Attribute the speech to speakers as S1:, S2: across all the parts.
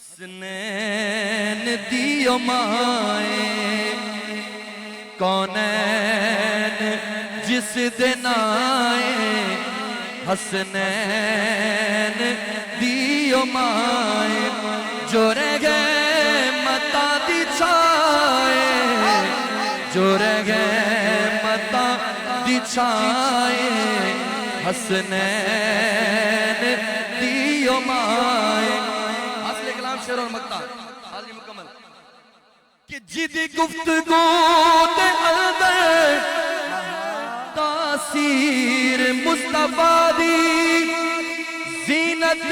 S1: حسنین دیو مائے کونین جس دن آئے حسنین دیو مائے جو رہ گئے متا دی چھائے جو رہ گئے متا دی چھائے حسنین دیو مائے اصل کلام شعر اور مقطع حاضری مکمل کہ جدی گفتگو دے اندر تاثیر مصطفیٰ دی زینت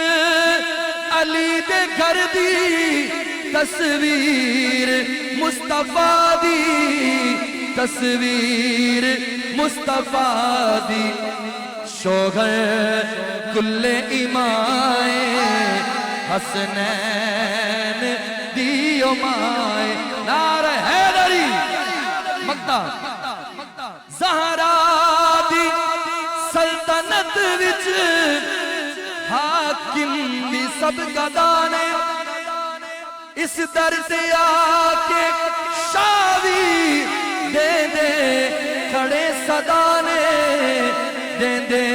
S1: علی دے گھر دی تصویر مصطفیٰ دی تصویر مصطفیٰ دی شوہر کل ایمائے حسنین دیو مائے نعرہ حیدری مقطع زہرا دی سلطنت وچ حاکم دی سب گدانے اس در سے آکے شاوی دے دے کھڑے صدانے دے دے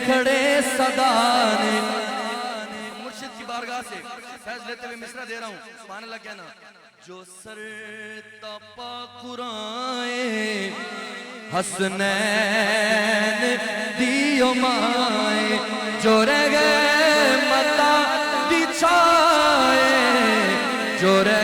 S1: کھڑے صدانے مرشد کی بارگاہ سے فیض لیتے ہوئے مصرع دے رہا ہوں سبحان اللہ کہنا جو سر تپا قرآن حسنین دیو مائے جو رہ گئے متا دی چھائے جو رہ